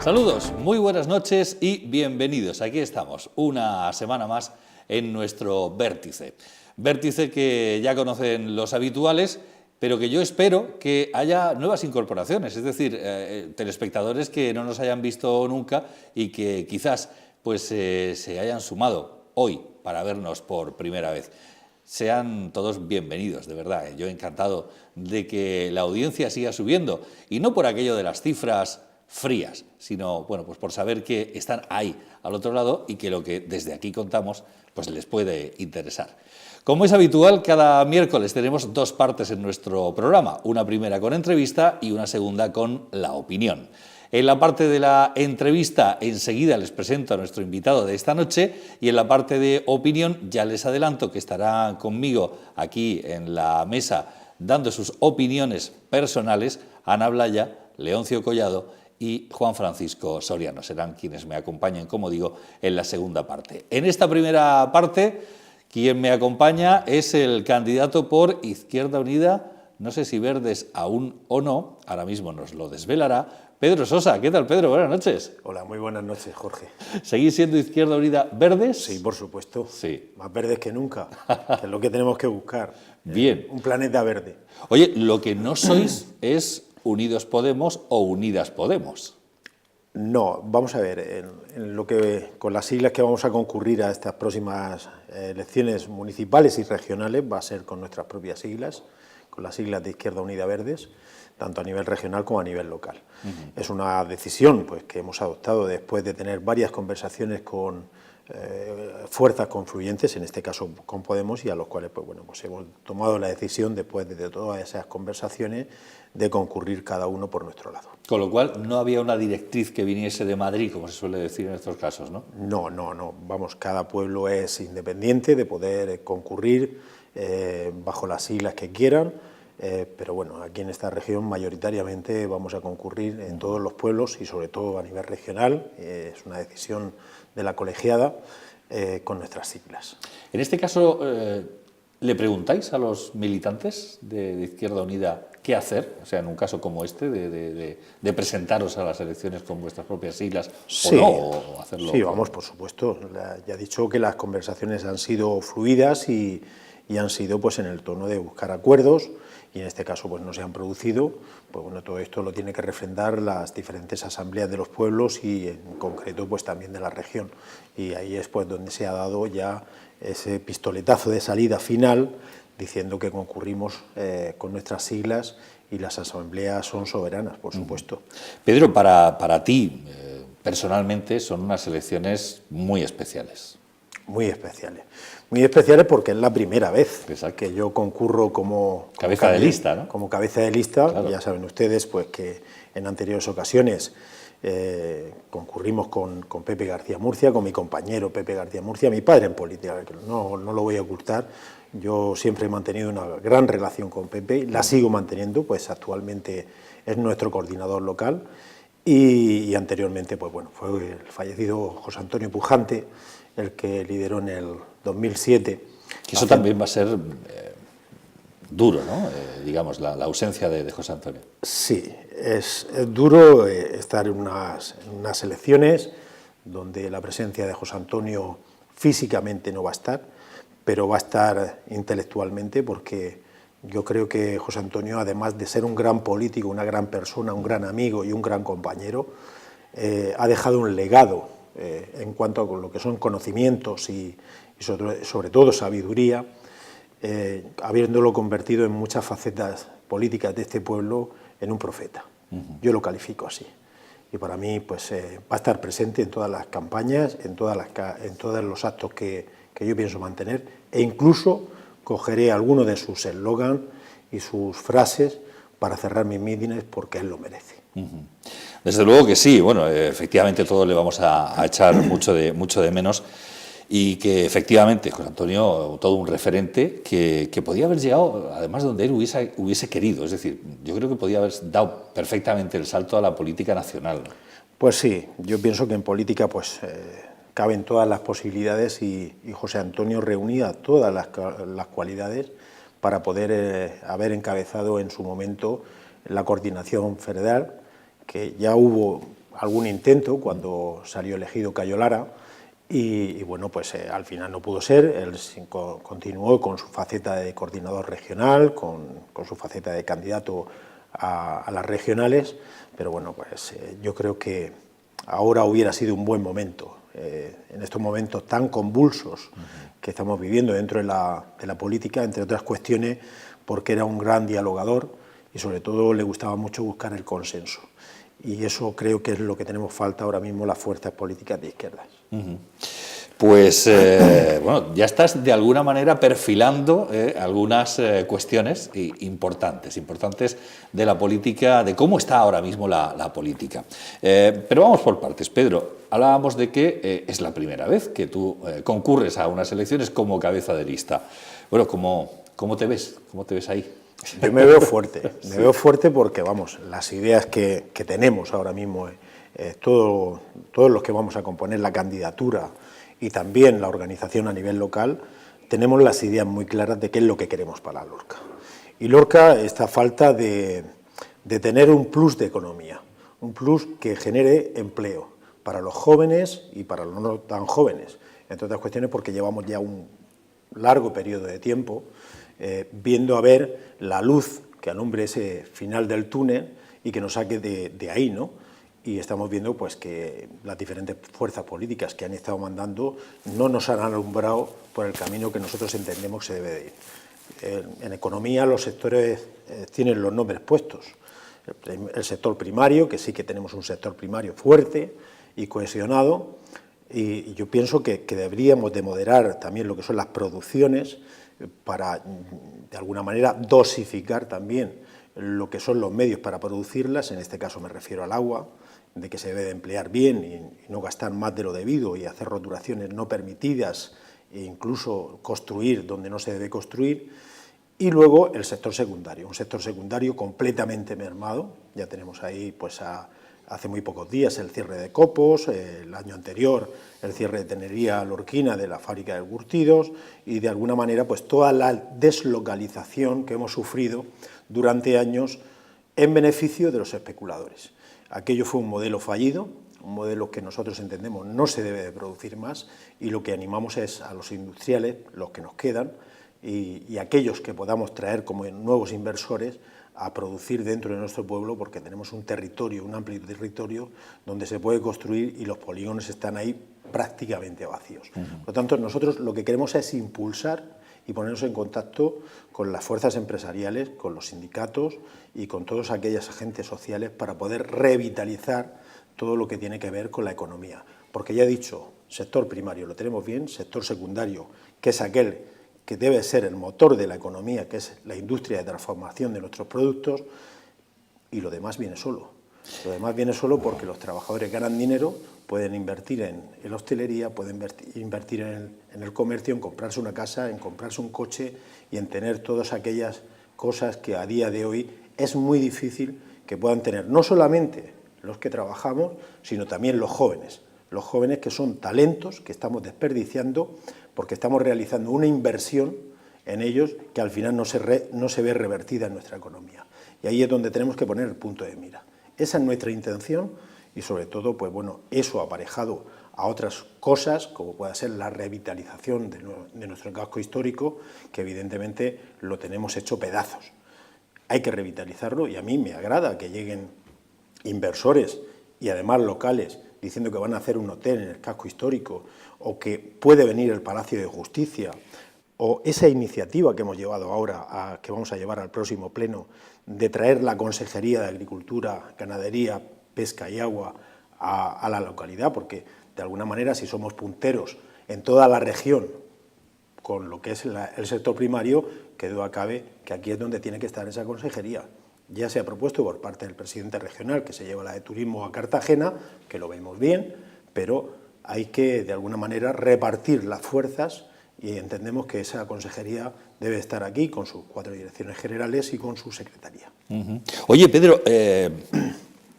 Saludos, muy buenas noches y bienvenidos. Aquí estamos, una semana más en nuestro Vértice. Vértice que ya conocen los habituales, pero que yo espero que haya nuevas incorporaciones, es decir, telespectadores que no nos hayan visto nunca y que quizás pues, se hayan sumado hoy para vernos por primera vez. Sean todos bienvenidos, de verdad. Yo encantado de que la audiencia siga subiendo, y no por aquello de las cifras frías, sino bueno, pues por saber que están ahí, al otro lado, y que lo que desde aquí contamos pues les puede interesar. Como es habitual, cada miércoles tenemos dos partes en nuestro programa, una primera con entrevista y una segunda con la opinión. En la parte de la entrevista enseguida les presento a nuestro invitado de esta noche, y en la parte de opinión ya les adelanto que estará conmigo aquí en la mesa dando sus opiniones personales Ana Blaya, Leoncio Collado y Juan Francisco Soriano. Serán quienes me acompañen, como digo, en la segunda parte. En esta primera parte, quien me acompaña es el candidato por Izquierda Unida, no sé si Verdes aún o no, ahora mismo nos lo desvelará, Pedro Sosa. ¿Qué tal, Pedro? Buenas noches. Hola, muy buenas noches, Jorge. ¿Seguís siendo Izquierda Unida Verdes? Sí, por supuesto. Sí. Más verdes que nunca, que es lo que tenemos que buscar. Bien. Un planeta verde. Oye, lo que no sois es Unidos Podemos o Unidas Podemos. No, vamos a ver, en lo que, con las siglas que vamos a concurrir a estas próximas elecciones municipales y regionales, va a ser con nuestras propias siglas, con las siglas de Izquierda Unida Verdes, tanto a nivel regional como a nivel local. Es una decisión pues, que hemos adoptado después de tener varias conversaciones con fuerzas confluyentes, en este caso con Podemos, y a los cuales pues, bueno, pues hemos tomado la decisión, después de todas esas conversaciones, de concurrir cada uno por nuestro lado. Con lo cual no había una directriz que viniese de Madrid, como se suele decir en estos casos, ¿no? No. Vamos, cada pueblo es independiente de poder concurrir bajo las siglas que quieran, pero bueno, aquí en esta región mayoritariamente vamos a concurrir en todos los pueblos y sobre todo a nivel regional. Es una decisión de la colegiada con nuestras siglas. En este caso, ¿le preguntáis a los militantes de Izquierda Unida qué hacer? O sea, en un caso como este, de presentaros a las elecciones con vuestras propias siglas, sí, o no, o hacerlo. Sí, vamos, por supuesto. Ya he dicho que las conversaciones han sido fluidas y han sido pues en el tono de buscar acuerdos, y en este caso pues no se han producido. Pues bueno, todo esto lo tiene que refrendar las diferentes asambleas de los pueblos y en concreto pues también de la región, y ahí es pues donde se ha dado ya ese pistoletazo de salida final diciendo que concurrimos con nuestras siglas, y las asambleas son soberanas, por supuesto. Pedro, para ti personalmente son unas elecciones muy especiales. Muy especiales porque es la primera vez que yo concurro como cabeza de lista, ¿no? Como cabeza de lista. Claro. Ya saben ustedes pues que en anteriores ocasiones concurrimos con Pepe García Murcia, con mi compañero Pepe García Murcia, mi padre en política, que no lo voy a ocultar. Yo siempre he mantenido una gran relación con Pepe y la sigo manteniendo, pues actualmente es nuestro coordinador local, y anteriormente pues bueno, fue el fallecido José Antonio Pujante el que lideró en el 2007. Que eso también va a ser duro, ¿no? Digamos, la ausencia de José Antonio. Sí, es duro estar en unas elecciones donde la presencia de José Antonio físicamente no va a estar, pero va a estar intelectualmente, porque yo creo que José Antonio, además de ser un gran político, una gran persona, un gran amigo y un gran compañero, ha dejado un legado en cuanto a lo que son conocimientos y sobre todo sabiduría, habiéndolo convertido en muchas facetas políticas de este pueblo en un profeta. Yo lo califico así. Y para mí pues, va a estar presente en todas las campañas, en todos los actos que yo pienso mantener, e incluso cogeré alguno de sus eslogans y sus frases para cerrar mis mítines, porque él lo merece. Desde luego que sí. Bueno, efectivamente todos le vamos a echar mucho de menos, y que efectivamente José Antonio, todo un referente que podía haber llegado, además, donde él hubiese querido. Es decir, yo creo que podía haber dado perfectamente el salto a la política nacional. Pues sí, yo pienso que en política pues caben todas las posibilidades, y José Antonio reunía todas las cualidades para poder haber encabezado en su momento la coordinación federal, que ya hubo algún intento cuando salió elegido Cayo Lara y bueno, pues al final no pudo ser. Él continuó con su faceta de coordinador regional, con su faceta de candidato a las regionales, pero bueno, pues yo creo que ahora hubiera sido un buen momento, en estos momentos tan convulsos que estamos viviendo dentro de la política, entre otras cuestiones, porque era un gran dialogador y sobre todo le gustaba mucho buscar el consenso. Y eso creo que es lo que tenemos falta ahora mismo las fuerzas políticas de izquierdas. Pues bueno, ya estás de alguna manera perfilando algunas cuestiones importantes de la política, de cómo está ahora mismo la política. Pero vamos por partes. Pedro, hablábamos de que es la primera vez que tú concurres a unas elecciones como cabeza de lista. Bueno, ¿cómo te ves? ¿Cómo te ves ahí? Yo me veo fuerte, veo fuerte porque, vamos, las ideas que tenemos ahora mismo, todos los que vamos a componer la candidatura y también la organización a nivel local, tenemos las ideas muy claras de qué es lo que queremos para Lorca. Y Lorca está a falta de tener un plus de economía, un plus que genere empleo para los jóvenes y para los no tan jóvenes, entre otras cuestiones porque llevamos ya un largo periodo de tiempo viendo a ver la luz que alumbre ese final del túnel y que nos saque de ahí, ¿no? Y estamos viendo pues que las diferentes fuerzas políticas que han estado mandando no nos han alumbrado por el camino que nosotros entendemos que se debe de ir. En economía los sectores tienen los nombres puestos. El sector primario, que sí que tenemos un sector primario fuerte y cohesionado, y yo pienso que deberíamos de moderar también lo que son las producciones para, de alguna manera, dosificar también lo que son los medios para producirlas. En este caso me refiero al agua, de que se debe de emplear bien y no gastar más de lo debido y hacer roturaciones no permitidas e incluso construir donde no se debe construir. Y luego el sector secundario, un sector secundario completamente mermado. Ya tenemos ahí pues hace muy pocos días el cierre de Copos, el año anterior el cierre de Tenería Lorquina de la fábrica de Curtidos y de alguna manera pues toda la deslocalización que hemos sufrido durante años en beneficio de los especuladores. Aquello fue un modelo fallido, un modelo que nosotros entendemos no se debe de producir más y lo que animamos es a los industriales, los que nos quedan, y aquellos que podamos traer como nuevos inversores a producir dentro de nuestro pueblo, porque tenemos un territorio, un amplio territorio donde se puede construir y los polígonos están ahí prácticamente vacíos. Por lo tanto, nosotros lo que queremos es impulsar y ponernos en contacto con las fuerzas empresariales, con los sindicatos y con todos aquellos agentes sociales para poder revitalizar todo lo que tiene que ver con la economía. Porque ya he dicho, sector primario lo tenemos bien, sector secundario, que es aquel que debe ser el motor de la economía, que es la industria de transformación de nuestros productos, y lo demás viene solo. Lo demás viene solo porque los trabajadores ganan dinero, pueden invertir en la hostelería, pueden invertir en el comercio, en comprarse una casa, en comprarse un coche y en tener todas aquellas cosas que a día de hoy es muy difícil que puedan tener, no solamente los que trabajamos, sino también los jóvenes que son talentos que estamos desperdiciando porque estamos realizando una inversión en ellos que al final no se ve revertida en nuestra economía. Y ahí es donde tenemos que poner el punto de mira. Esa es nuestra intención y sobre todo, pues bueno, eso aparejado a otras cosas, como pueda ser la revitalización de nuestro casco histórico, que evidentemente lo tenemos hecho pedazos. Hay que revitalizarlo y a mí me agrada que lleguen inversores y además locales diciendo que van a hacer un hotel en el casco histórico o que puede venir el Palacio de Justicia o esa iniciativa que hemos llevado ahora, que vamos a llevar al próximo pleno, de traer la Consejería de Agricultura, Ganadería, Pesca y Agua a la localidad, porque de alguna manera si somos punteros en toda la región con lo que es el sector primario, que duda cabe que aquí es donde tiene que estar esa consejería. Ya se ha propuesto por parte del presidente regional que se lleva la de turismo a Cartagena, que lo vemos bien, pero hay que de alguna manera repartir las fuerzas y entendemos que esa consejería debe estar aquí con sus 4 direcciones generales y con su secretaría. Oye, Pedro,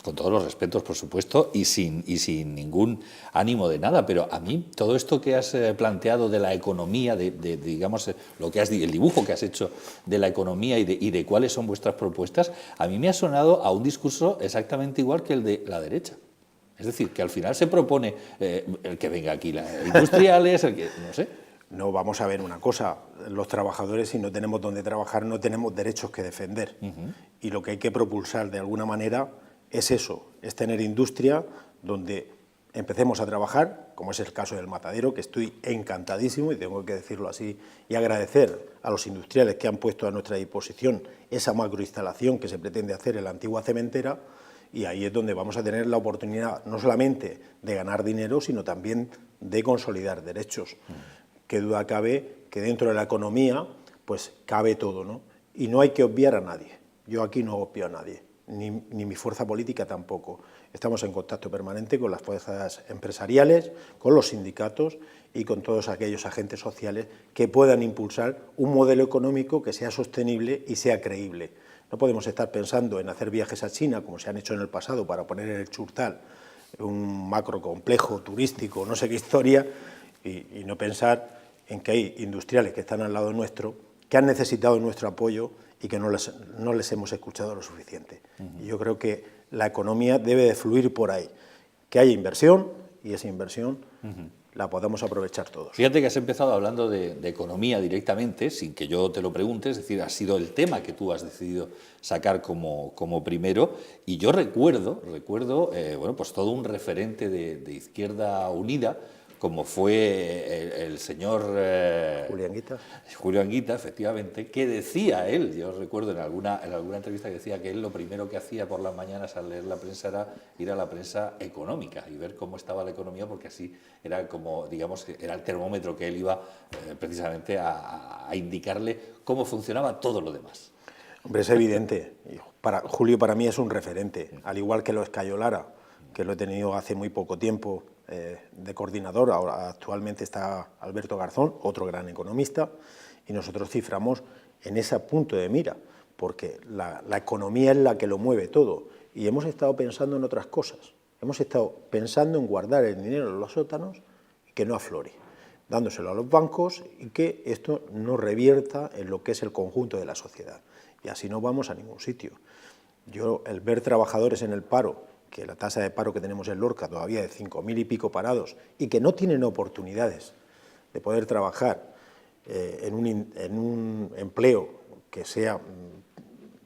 con todos los respetos, por supuesto, y sin ningún ánimo de nada, pero a mí todo esto que has planteado de la economía, digamos, el dibujo que has hecho de la economía y de cuáles son vuestras propuestas, a mí me ha sonado a un discurso exactamente igual que el de la derecha. Es decir, que al final se propone el que venga aquí industriales, el que, no sé. No, vamos a ver una cosa, los trabajadores, si no tenemos donde trabajar, no tenemos derechos que defender. Y lo que hay que propulsar de alguna manera es eso, es tener industria donde empecemos a trabajar, como es el caso del matadero, que estoy encantadísimo, y tengo que decirlo así, y agradecer a los industriales que han puesto a nuestra disposición esa macroinstalación que se pretende hacer en la antigua cementera, y ahí es donde vamos a tener la oportunidad no solamente de ganar dinero, sino también de consolidar derechos. Qué duda cabe que dentro de la economía pues cabe todo, ¿no? Y no hay que obviar a nadie. Yo aquí no obvio a nadie, ni mi fuerza política tampoco. Estamos en contacto permanente con las fuerzas empresariales, con los sindicatos y con todos aquellos agentes sociales que puedan impulsar un modelo económico que sea sostenible y sea creíble. No podemos estar pensando en hacer viajes a China, como se han hecho en el pasado, para poner en el Churtal un macro complejo turístico, no sé qué historia, y no pensar en que hay industriales que están al lado nuestro, que han necesitado nuestro apoyo y que no les hemos escuchado lo suficiente. Y yo creo que la economía debe de fluir por ahí, que haya inversión y esa inversión la podamos aprovechar todos. Fíjate que has empezado hablando de economía directamente, sin que yo te lo pregunte, es decir, ha sido el tema que tú has decidido sacar como primero, y yo recuerdo bueno, pues todo un referente de Izquierda Unida, como fue el señor Julio Anguita, efectivamente, que decía él, yo recuerdo en alguna entrevista que decía que él lo primero que hacía por las mañanas al leer la prensa era ir a la prensa económica y ver cómo estaba la economía, porque así era como, digamos, era el termómetro que él iba precisamente a indicarle cómo funcionaba todo lo demás. Hombre, es evidente. Julio para mí es un referente, al igual que lo es Cayo Lara, que lo he tenido hace muy poco tiempo de coordinador. Ahora actualmente está Alberto Garzón, otro gran economista, y nosotros ciframos en ese punto de mira, porque la economía es la que lo mueve todo, y hemos estado pensando en otras cosas. Hemos estado pensando en guardar el dinero en los sótanos y que no aflore, dándoselo a los bancos y que esto no revierta en lo que es el conjunto de la sociedad. Y así no vamos a ningún sitio. El ver trabajadores en el paro, que la tasa de paro que tenemos en Lorca todavía de 5.000 y pico parados y que no tienen oportunidades de poder trabajar en un empleo que sea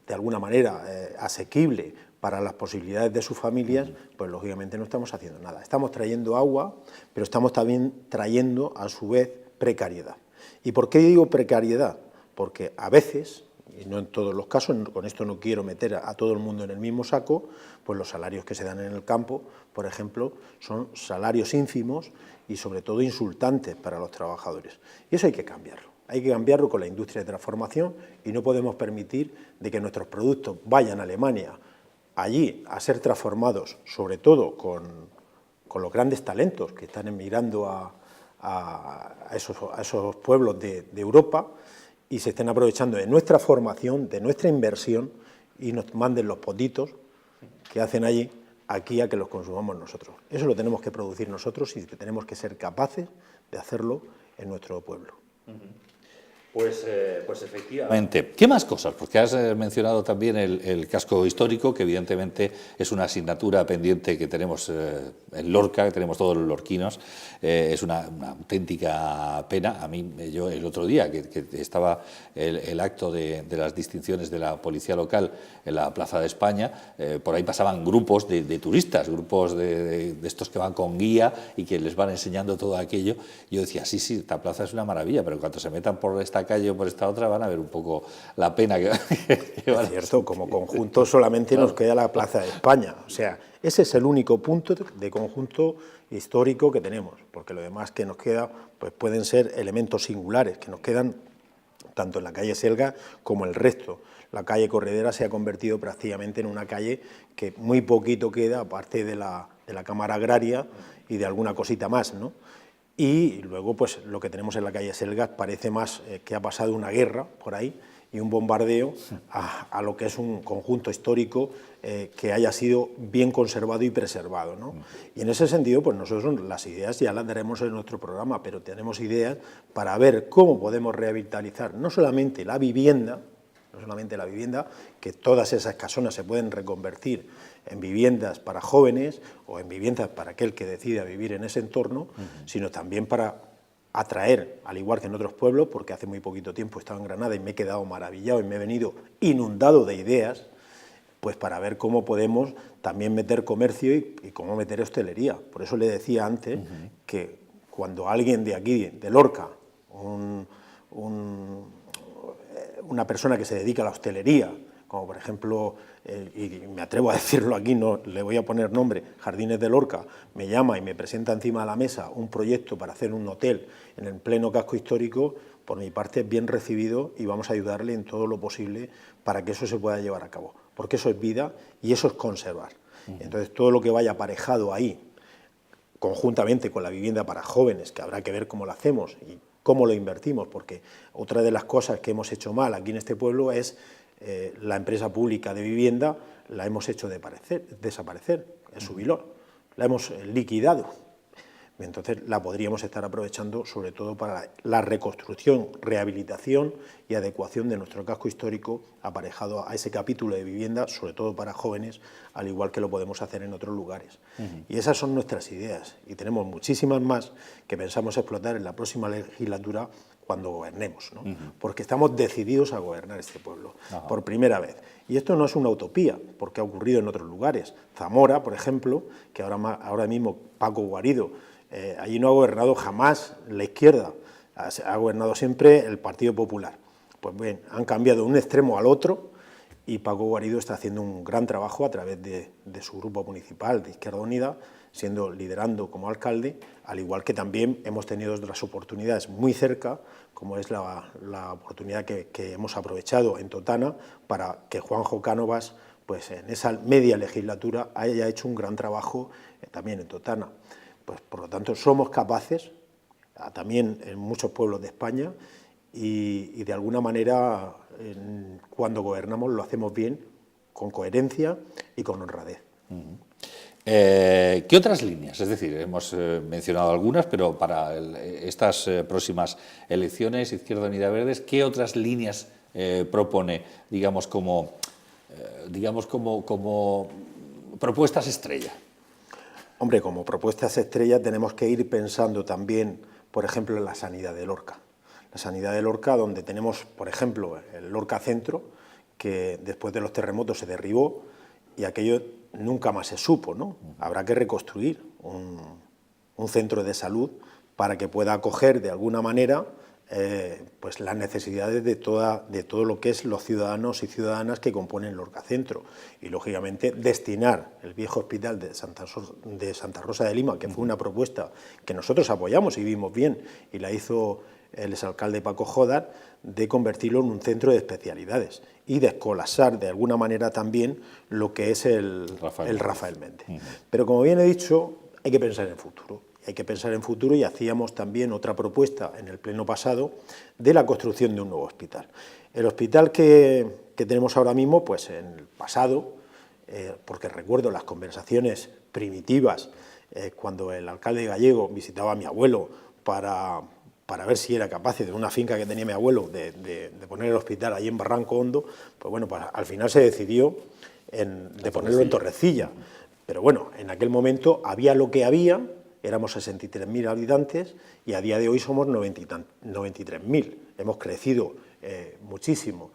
de alguna manera asequible para las posibilidades de sus familias, pues lógicamente no estamos haciendo nada. Estamos trayendo agua, pero estamos también trayendo a su vez precariedad. ¿Y por qué digo precariedad? Porque a veces, y no en todos los casos, con esto no quiero meter a todo el mundo en el mismo saco, pues los salarios que se dan en el campo, por ejemplo, son salarios ínfimos y sobre todo insultantes para los trabajadores. Y eso hay que cambiarlo. Hay que cambiarlo con la industria de transformación y no podemos permitir de que nuestros productos vayan a Alemania, allí a ser transformados, sobre todo con los grandes talentos que están emigrando a esos pueblos de Europa, y se estén aprovechando de nuestra formación, de nuestra inversión, y nos manden los potitos que hacen allí, aquí a que los consumamos nosotros. Eso lo tenemos que producir nosotros y tenemos que ser capaces de hacerlo en nuestro pueblo. Pues efectivamente. ¿Qué más cosas? Porque has mencionado también el casco histórico, que evidentemente es una asignatura pendiente que tenemos en Lorca, que tenemos todos los lorquinos. Es una auténtica pena. A mí, yo el otro día, que estaba el acto de las distinciones de la policía local en la Plaza de España, por ahí pasaban grupos de turistas, grupos de estos que van con guía y que les van enseñando todo aquello. Yo decía, sí, esta plaza es una maravilla, pero cuando se metan por esta calle o por esta otra van a ver un poco la pena que es cierto, como conjunto solamente nos queda la Plaza de España, o sea, ese es el único punto de conjunto histórico que tenemos, porque lo demás que nos queda pues pueden ser elementos singulares que nos quedan tanto en la calle Selga como el resto. La calle Corredera se ha convertido prácticamente en una calle que muy poquito queda, aparte de la Cámara Agraria y de alguna cosita más, ¿no? Y luego pues lo que tenemos en la calle Selgas parece más que ha pasado una guerra por ahí y un bombardeo a lo que es un conjunto histórico que haya sido bien conservado y preservado, ¿no? Y en ese sentido pues nosotros las ideas ya las daremos en nuestro programa, pero tenemos ideas para ver cómo podemos revitalizar no solamente la vivienda, no solamente la vivienda, que todas esas casonas se pueden reconvertir en viviendas para jóvenes o en viviendas para aquel que decida vivir en ese entorno, sino también para atraer, al igual que en otros pueblos, porque hace muy poquito tiempo he estado en Granada y me he quedado maravillado y me he venido inundado de ideas, pues para ver cómo podemos también meter comercio y cómo meter hostelería. Por eso le decía antes que cuando alguien de aquí, de Lorca, una persona que se dedica a la hostelería, como por ejemplo, y me atrevo a decirlo aquí, no le voy a poner nombre, Jardines de Lorca, me llama y me presenta encima de la mesa un proyecto para hacer un hotel en el pleno casco histórico, por mi parte es bien recibido y vamos a ayudarle en todo lo posible para que eso se pueda llevar a cabo, porque eso es vida y eso es conservar. Entonces todo lo que vaya aparejado ahí, conjuntamente con la vivienda para jóvenes, que habrá que ver cómo lo hacemos y cómo lo invertimos, porque otra de las cosas que hemos hecho mal aquí en este pueblo es la empresa pública de vivienda, la hemos hecho desaparecer, es su Subilor, la hemos liquidado. Entonces la podríamos estar aprovechando sobre todo para la reconstrucción, rehabilitación y adecuación de nuestro casco histórico aparejado a ese capítulo de vivienda, sobre todo para jóvenes, al igual que lo podemos hacer en otros lugares. Y esas son nuestras ideas y tenemos muchísimas más que pensamos explotar en la próxima legislatura cuando gobernemos, ¿no? Porque estamos decididos a gobernar este pueblo por primera vez. Y esto no es una utopía, porque ha ocurrido en otros lugares. Zamora, por ejemplo, que ahora mismo Paco Guarido, allí no ha gobernado jamás la izquierda, ha gobernado siempre el Partido Popular. Pues bien, han cambiado de un extremo al otro y Paco Guarido está haciendo un gran trabajo a través de su grupo municipal de Izquierda Unida, liderando como alcalde, al igual que también hemos tenido otras oportunidades muy cerca, como es la oportunidad que hemos aprovechado en Totana para que Juanjo Cánovas, pues en esa media legislatura, haya hecho un gran trabajo también en Totana. Pues, por lo tanto, somos capaces, también en muchos pueblos de España, y de alguna manera, cuando gobernamos, lo hacemos bien, con coherencia y con honradez. ¿Qué otras líneas? Es decir, hemos mencionado algunas, pero para estas próximas elecciones, Izquierda Unida Verdes, ¿qué otras líneas propone, digamos, como propuestas estrella? Hombre, como propuestas estrella tenemos que ir pensando también, por ejemplo, en la sanidad de Lorca. La sanidad de Lorca, donde tenemos, por ejemplo, el Lorca Centro, que después de los terremotos se derribó y aquello nunca más se supo, ¿no? Habrá que reconstruir un centro de salud para que pueda acoger de alguna manera pues las necesidades de todo lo que es los ciudadanos y ciudadanas que componen Lorca Centro, y lógicamente destinar el viejo hospital de Santa Rosa de Lima, que fue una propuesta que nosotros apoyamos y vimos bien, y la hizo el exalcalde Paco Jodar, de convertirlo en un centro de especialidades y descolapsar de alguna manera también lo que es el Rafael Méndez. Pero como bien he dicho, hay que pensar en el futuro. Hay que pensar en futuro y hacíamos también otra propuesta en el pleno pasado de la construcción de un nuevo hospital. El hospital que tenemos ahora mismo, pues en el pasado, porque recuerdo las conversaciones primitivas cuando el alcalde gallego visitaba a mi abuelo para ver si era capaz de una finca que tenía mi abuelo de poner el hospital allí en Barranco Hondo, pues bueno, pues al final se decidió de ponerlo en Torrecilla. Pero bueno, en aquel momento había lo que había. Éramos 63.000 habitantes y a día de hoy somos 93.000. Hemos crecido muchísimo,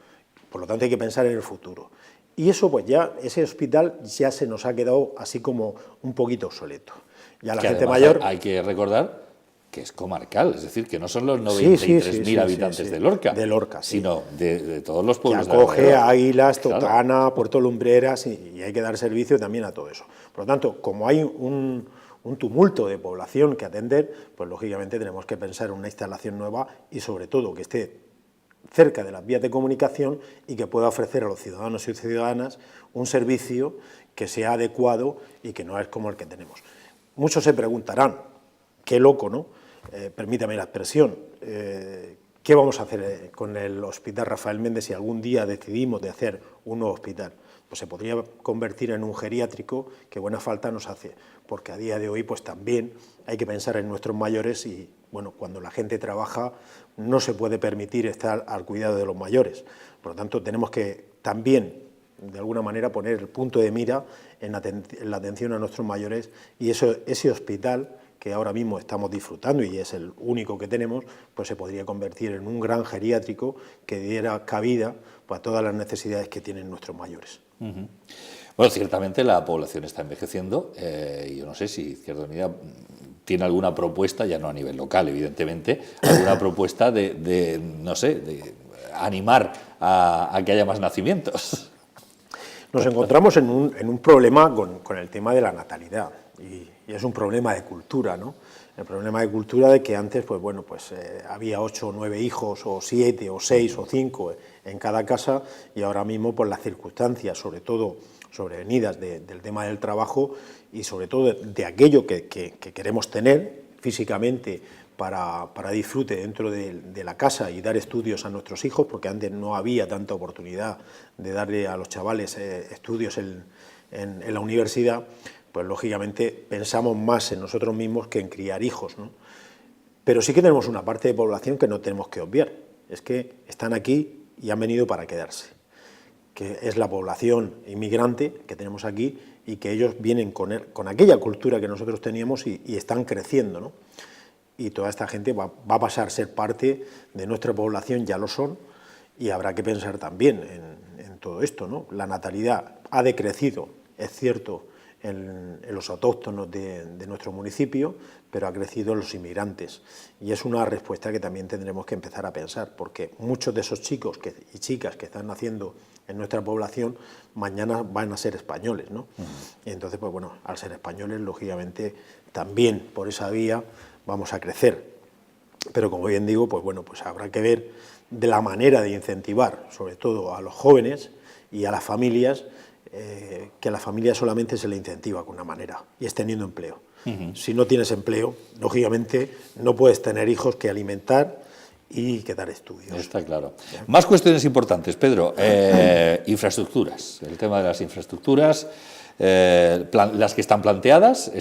por lo tanto hay que pensar en el futuro. Y eso, pues ya, ese hospital ya se nos ha quedado así como un poquito obsoleto. Ya la gente mayor... Hay que recordar que es comarcal, es decir, que no son los 93.000 habitantes de Lorca, sino de todos los pueblos que acoge de a Águilas, Totana, Puerto Lumbreras, y hay que dar servicio también a todo eso. Por lo tanto, como hay un tumulto de población que atender, pues lógicamente tenemos que pensar en una instalación nueva y sobre todo que esté cerca de las vías de comunicación y que pueda ofrecer a los ciudadanos y ciudadanas un servicio que sea adecuado y que no es como el que tenemos. Muchos se preguntarán, qué loco, ¿no? Permítame la expresión, ¿qué vamos a hacer con el Hospital Rafael Méndez si algún día decidimos de hacer un nuevo hospital? pues se podría convertir en un geriátrico que buena falta nos hace, porque a día de hoy pues también hay que pensar en nuestros mayores y bueno, cuando la gente trabaja no se puede permitir estar al cuidado de los mayores. Por lo tanto, tenemos que también, de alguna manera, poner el punto de mira en la atención a nuestros mayores y ese hospital que ahora mismo estamos disfrutando y es el único que tenemos, pues se podría convertir en un gran geriátrico que diera cabida pues, a todas las necesidades que tienen nuestros mayores. Uh-huh. Bueno, ciertamente la población está envejeciendo y yo no sé si Izquierda Unida tiene alguna propuesta, ya no a nivel local, evidentemente, alguna propuesta de no sé, de animar a que haya más nacimientos. Nos encontramos en un problema con el tema de la natalidad y es un problema de cultura, ¿no? El problema de cultura de que antes, pues bueno, pues había 8 o 9 hijos, o 7, o 6, o 5 en cada casa y ahora mismo por las circunstancias, sobre todo sobrevenidas del tema del trabajo y sobre todo de aquello que queremos tener físicamente para disfrute dentro de la casa y dar estudios a nuestros hijos, porque antes no había tanta oportunidad de darle a los chavales estudios en la universidad, pues lógicamente pensamos más en nosotros mismos que en criar hijos, ¿no? Pero sí que tenemos una parte de población que no tenemos que obviar, es que están aquí y han venido para quedarse, que es la población inmigrante que tenemos aquí y que ellos vienen con aquella cultura que nosotros teníamos y están creciendo, ¿no? Y toda esta gente va a pasar a ser parte de nuestra población, ya lo son, y habrá que pensar también en todo esto, ¿no? La natalidad ha decrecido, es cierto, en los autóctonos de nuestro municipio, pero ha crecido en los inmigrantes. Y es una respuesta que también tendremos que empezar a pensar, porque muchos de esos chicos y chicas que están naciendo en nuestra población, mañana van a ser españoles, ¿no? Y entonces, pues bueno, al ser españoles, lógicamente, también por esa vía vamos a crecer. Pero como bien digo, pues bueno, pues habrá que ver de la manera de incentivar, sobre todo a los jóvenes y a las familias, que a la familia solamente se le incentiva con una manera, y es teniendo empleo. Si no tienes empleo, lógicamente no puedes tener hijos que alimentar y que dar estudios. Está claro. Más cuestiones importantes, Pedro. Infraestructuras. El tema de las infraestructuras, las que están planteadas.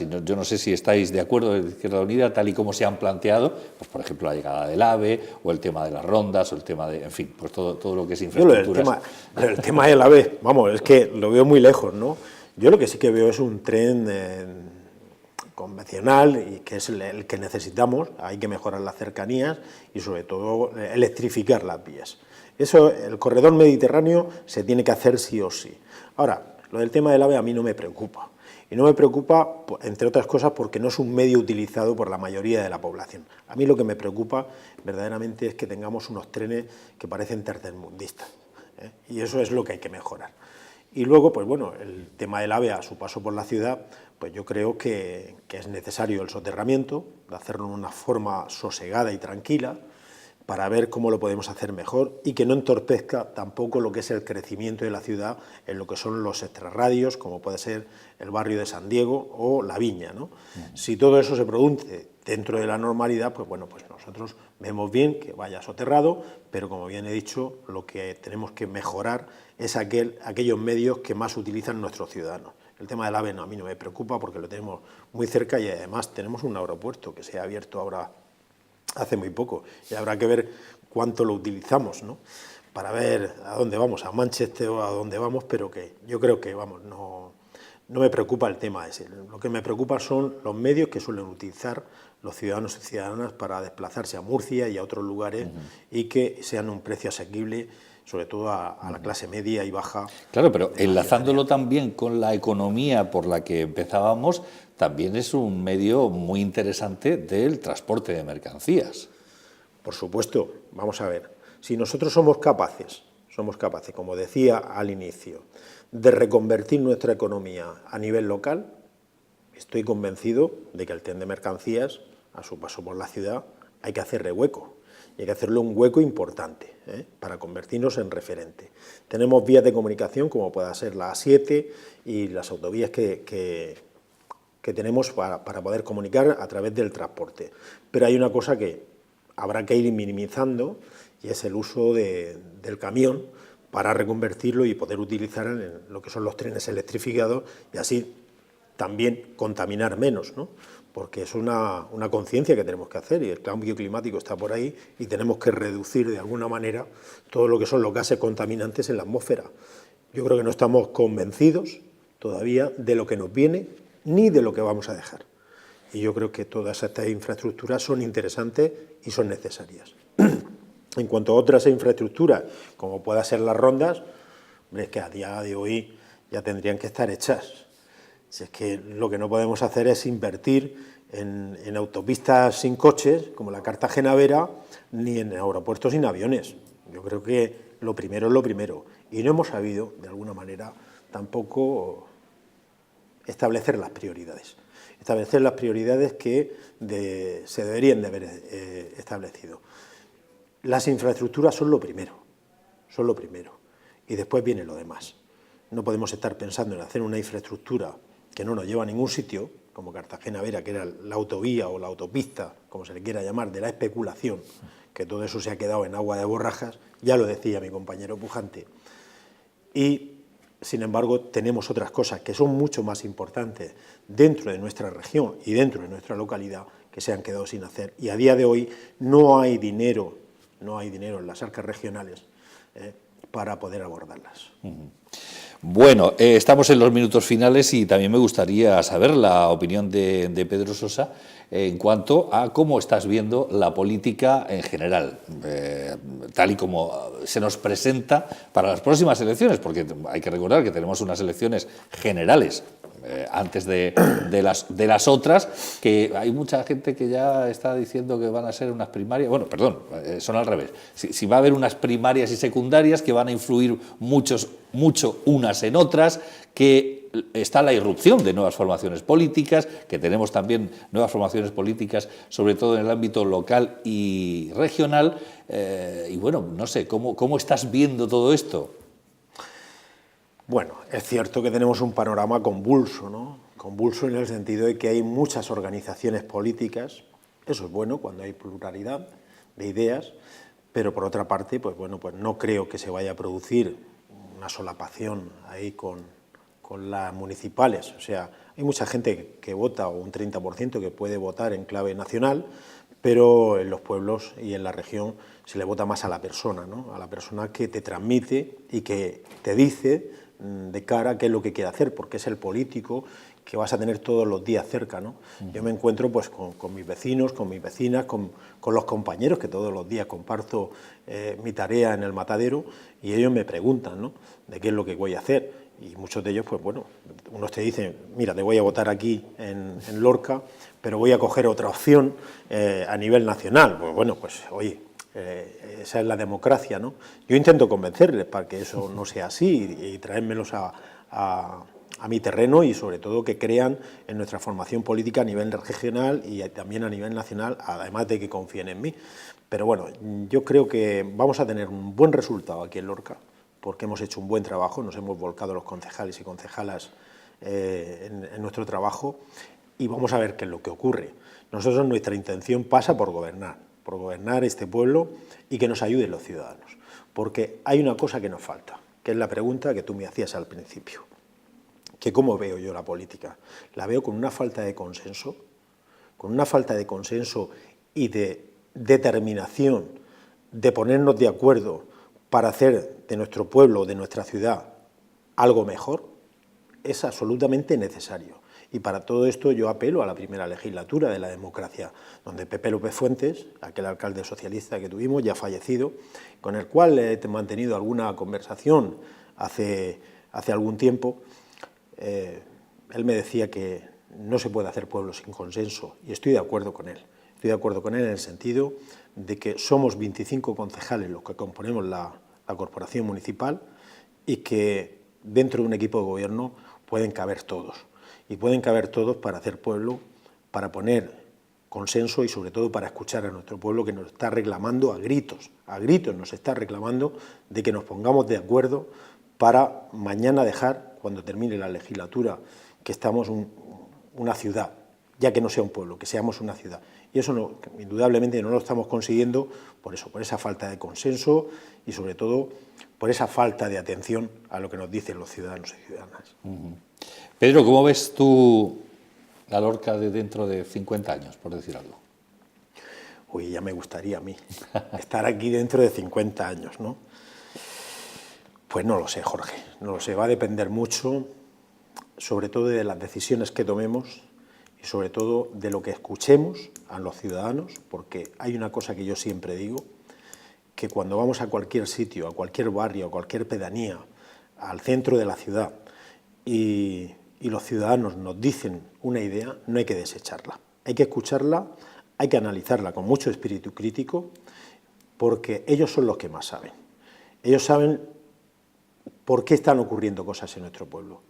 Y yo no sé si estáis de acuerdo en Izquierda Unida, tal y como se han planteado, pues por ejemplo la llegada del AVE, o el tema de las rondas, o el tema de, en fin, pues todo lo que es infraestructuras. El tema del AVE, vamos, es que lo veo muy lejos, ¿no? Yo lo que sí que veo es un tren convencional y que es el que necesitamos. Hay que mejorar las cercanías y sobre todo electrificar las vías. Eso, el corredor mediterráneo se tiene que hacer sí o sí. Ahora, lo del tema del AVE a mí no me preocupa. Y no me preocupa, entre otras cosas, porque no es un medio utilizado por la mayoría de la población. A mí lo que me preocupa verdaderamente es que tengamos unos trenes que parecen tercermundistas, ¿eh? Y eso es lo que hay que mejorar. Y luego, pues bueno, el tema del AVE a su paso por la ciudad, pues yo creo que es necesario el soterramiento, de hacerlo de una forma sosegada y tranquila, para ver cómo lo podemos hacer mejor y que no entorpezca tampoco lo que es el crecimiento de la ciudad en lo que son los extrarradios, como puede ser el barrio de San Diego o La Viña, ¿no? Si todo eso se produce dentro de la normalidad, pues bueno, pues nosotros vemos bien que vaya soterrado, pero como bien he dicho, lo que tenemos que mejorar es aquellos medios que más utilizan nuestros ciudadanos. El tema del AVE a mí no me preocupa porque lo tenemos muy cerca y además tenemos un aeropuerto que se ha abierto ahora hace muy poco, y habrá que ver cuánto lo utilizamos, ¿no? Para ver a dónde vamos, a Manchester o a dónde vamos, pero que yo creo que, vamos, no me preocupa el tema ese. Lo que me preocupa son los medios que suelen utilizar los ciudadanos y ciudadanas para desplazarse a Murcia y a otros lugares y que sean un precio asequible, sobre todo a la clase media y baja. Claro, pero enlazándolo también con la economía por la que empezábamos, también es un medio muy interesante del transporte de mercancías. Por supuesto, vamos a ver, si nosotros somos capaces, como decía al inicio, de reconvertir nuestra economía a nivel local, estoy convencido de que el tren de mercancías, a su paso por la ciudad, hay que hacerle hueco. Y hay que hacerle un hueco importante, para convertirnos en referente. Tenemos vías de comunicación como pueda ser la A7 y las autovías que tenemos para poder comunicar a través del transporte. Pero hay una cosa que habrá que ir minimizando y es el uso del camión para reconvertirlo y poder utilizar en lo que son los trenes electrificados y así también contaminar menos, ¿no? Porque es una conciencia que tenemos que hacer y el cambio climático está por ahí y tenemos que reducir de alguna manera todo lo que son los gases contaminantes en la atmósfera. Yo creo que no estamos convencidos todavía de lo que nos viene ni de lo que vamos a dejar. Y yo creo que todas estas infraestructuras son interesantes y son necesarias. En cuanto a otras infraestructuras, como puedan ser las rondas, es que a día de hoy ya tendrían que estar hechas. Si es que lo que no podemos hacer es invertir en autopistas sin coches, como la Cartagena-Vera, ni en aeropuertos sin aviones. Yo creo que lo primero es lo primero. Y no hemos sabido, de alguna manera, tampoco establecer las prioridades. Establecer las prioridades que se deberían de haber establecido. Las infraestructuras son lo primero, y después viene lo demás. No podemos estar pensando en hacer una infraestructura que no nos lleva a ningún sitio, como Cartagena-Vera, que era la autovía o la autopista, como se le quiera llamar, de la especulación, que todo eso se ha quedado en agua de borrajas, ya lo decía mi compañero Pujante. Y, sin embargo, tenemos otras cosas que son mucho más importantes dentro de nuestra región y dentro de nuestra localidad que se han quedado sin hacer. Y a día de hoy no hay dinero en las arcas regionales para poder abordarlas. Bueno, estamos en los minutos finales y también me gustaría saber la opinión de Pedro Sosa en cuanto a cómo estás viendo la política en general, tal y como se nos presenta para las próximas elecciones, porque hay que recordar que tenemos unas elecciones generales antes de las otras, que hay mucha gente que ya está diciendo que van a ser unas primarias, bueno, perdón, son al revés, si va a haber unas primarias y secundarias que van a influir mucho unas en otras, que está la irrupción de nuevas formaciones políticas, que tenemos también nuevas formaciones políticas, sobre todo en el ámbito local y regional, y bueno, no sé, ¿cómo estás viendo todo esto? Bueno, es cierto que tenemos un panorama convulso, ¿no? Convulso en el sentido de que hay muchas organizaciones políticas, eso es bueno cuando hay pluralidad de ideas, pero por otra parte, pues bueno, pues no creo que se vaya a producir una solapación ahí con las municipales. O sea, hay mucha gente que vota, o un 30% que puede votar en clave nacional, pero en los pueblos y en la región se le vota más a la persona, ¿no? A la persona que te transmite y que te dice de cara qué es lo que quiere hacer, porque es el político que vas a tener todos los días cerca, ¿no? Yo me encuentro pues con mis vecinos, con mis vecinas, con los compañeros que todos los días comparto mi tarea en el matadero y ellos me preguntan, ¿no?, de qué es lo que voy a hacer. Y muchos de ellos, pues bueno, unos te dicen, mira, te voy a votar aquí en Lorca, pero voy a coger otra opción a nivel nacional. Pues bueno, pues oye, esa es la democracia, ¿no? Yo intento convencerles para que eso no sea así y traérmelos a mi terreno y sobre todo que crean en nuestra formación política a nivel regional y también a nivel nacional, además de que confíen en mí. Pero bueno, yo creo que vamos a tener un buen resultado aquí en Lorca, porque hemos hecho un buen trabajo, nos hemos volcado los concejales y concejalas en nuestro trabajo y vamos a ver qué es lo que ocurre. Nosotros, nuestra intención pasa por gobernar este pueblo y que nos ayuden los ciudadanos, porque hay una cosa que nos falta, que es la pregunta que tú me hacías al principio, que cómo veo yo la política. La veo con una falta de consenso y de determinación de ponernos de acuerdo para hacer de nuestro pueblo, de nuestra ciudad, algo mejor. Es absolutamente necesario. Y para todo esto yo apelo a la primera legislatura de la democracia, donde Pepe López Fuentes, aquel alcalde socialista que tuvimos, ya fallecido, con el cual he mantenido alguna conversación hace algún tiempo, él me decía que no se puede hacer pueblo sin consenso, y estoy de acuerdo con él. Estoy de acuerdo con él en el sentido de que somos 25 concejales los que componemos la corporación municipal y que dentro de un equipo de gobierno pueden caber todos. Y pueden caber todos para hacer pueblo, para poner consenso y sobre todo para escuchar a nuestro pueblo que nos está reclamando a gritos nos está reclamando de que nos pongamos de acuerdo para mañana dejar, cuando termine la legislatura, que estamos una ciudad, ya que no sea un pueblo, que seamos una ciudad. Y eso no, indudablemente no lo estamos consiguiendo por eso, por esa falta de consenso y sobre todo por esa falta de atención a lo que nos dicen los ciudadanos y ciudadanas. Pedro, ¿cómo ves tú a Lorca de dentro de 50 años, por decir algo? Uy, ya me gustaría a mí estar aquí dentro de 50 años, ¿no? Pues no lo sé, Jorge, no lo sé. Va a depender mucho, sobre todo de las decisiones que tomemos y sobre todo de lo que escuchemos a los ciudadanos, porque hay una cosa que yo siempre digo, que cuando vamos a cualquier sitio, a cualquier barrio, a cualquier pedanía, al centro de la ciudad, y los ciudadanos nos dicen una idea, no hay que desecharla. Hay que escucharla, hay que analizarla con mucho espíritu crítico, porque ellos son los que más saben. Ellos saben por qué están ocurriendo cosas en nuestro pueblo.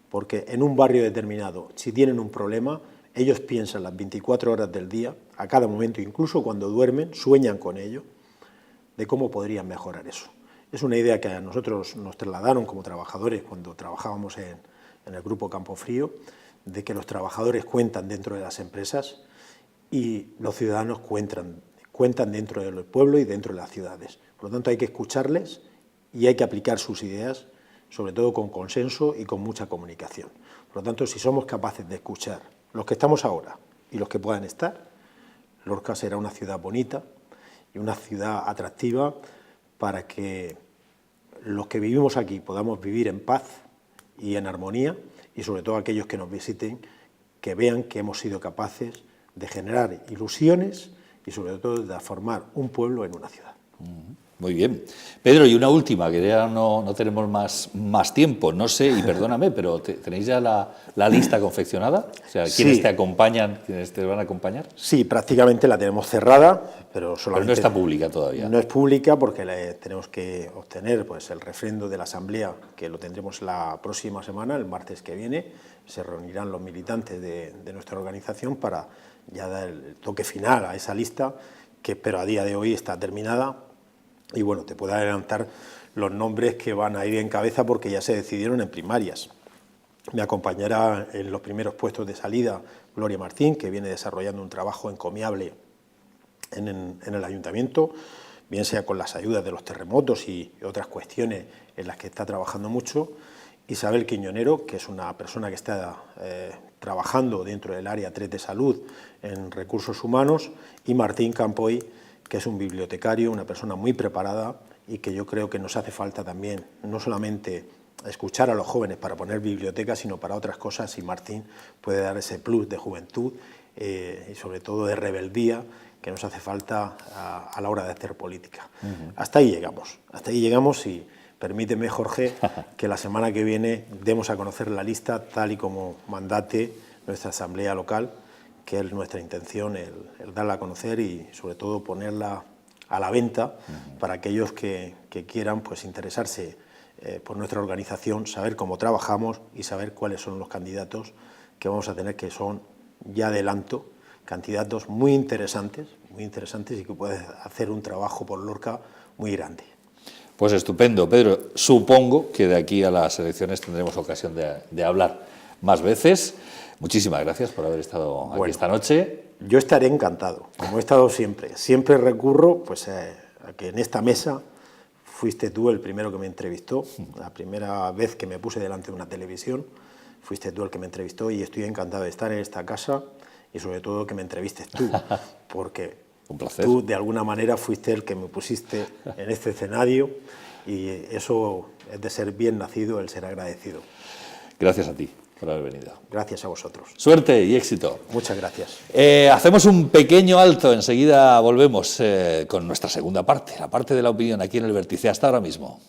Porque en un barrio determinado, si tienen un problema, ellos piensan las 24 horas del día, a cada momento, incluso cuando duermen, sueñan con ello, de cómo podrían mejorar eso. Es una idea que a nosotros nos trasladaron como trabajadores cuando trabajábamos en el Grupo Campofrío, de que los trabajadores cuentan dentro de las empresas y los ciudadanos cuentan dentro del pueblo y dentro de las ciudades. Por lo tanto, hay que escucharles y hay que aplicar sus ideas, sobre todo con consenso y con mucha comunicación. Por lo tanto, si somos capaces de escuchar los que estamos ahora y los que puedan estar, Lorca será una ciudad bonita y una ciudad atractiva para que los que vivimos aquí podamos vivir en paz y en armonía, y sobre todo aquellos que nos visiten, que vean que hemos sido capaces de generar ilusiones y sobre todo de formar un pueblo en una ciudad. Muy bien. Pedro, y una última, que ya no tenemos más tiempo, no sé, y perdóname, pero ¿tenéis ya la lista confeccionada? O sea, ¿quiénes Sí. te acompañan, quiénes te van a acompañar? Sí, prácticamente la tenemos cerrada, pero Pero solamente... no está pública todavía. No es pública porque tenemos que obtener pues, el refrendo de la Asamblea, que lo tendremos la próxima semana, el martes que viene. Se reunirán los militantes de nuestra organización para ya dar el toque final a esa lista, pero a día de hoy está terminada. Y bueno, te puedo adelantar los nombres que van a ir en cabeza porque ya se decidieron en primarias. Me acompañará en los primeros puestos de salida Gloria Martín, que viene desarrollando un trabajo encomiable en el ayuntamiento, bien sea con las ayudas de los terremotos y otras cuestiones en las que está trabajando mucho. Isabel Quiñonero, que es una persona que está trabajando dentro del área 3 de salud en recursos humanos, y Martín Campoy, que es un bibliotecario, una persona muy preparada y que yo creo que nos hace falta también, no solamente escuchar a los jóvenes para poner bibliotecas, sino para otras cosas, y Martín puede dar ese plus de juventud y sobre todo de rebeldía que nos hace falta a la hora de hacer política. Hasta ahí llegamos y permíteme, Jorge, que la semana que viene demos a conocer la lista tal y como mandate nuestra asamblea local, que es nuestra intención, el darla a conocer y sobre todo ponerla a la venta para aquellos que quieran pues, interesarse por nuestra organización, saber cómo trabajamos y saber cuáles son los candidatos que vamos a tener, que son, ya adelanto, candidatos muy interesantes y que pueden hacer un trabajo por Lorca muy grande. Pues estupendo, Pedro. Supongo que de aquí a las elecciones tendremos ocasión de hablar más veces. Muchísimas gracias por haber estado aquí esta noche. Yo estaré encantado, como he estado siempre. Siempre recurro pues, a que en esta mesa fuiste tú el primero que me entrevistó. La primera vez que me puse delante de una televisión, fuiste tú el que me entrevistó y estoy encantado de estar en esta casa y sobre todo que me entrevistes tú, porque un placer. Tú de alguna manera fuiste el que me pusiste en este escenario y eso es de ser bien nacido, el ser agradecido. Gracias a ti por haber venido. Gracias a vosotros. Suerte y éxito. Muchas gracias. Hacemos un pequeño alto, enseguida volvemos con nuestra segunda parte, la parte de la opinión aquí en El Vértice. Hasta ahora mismo.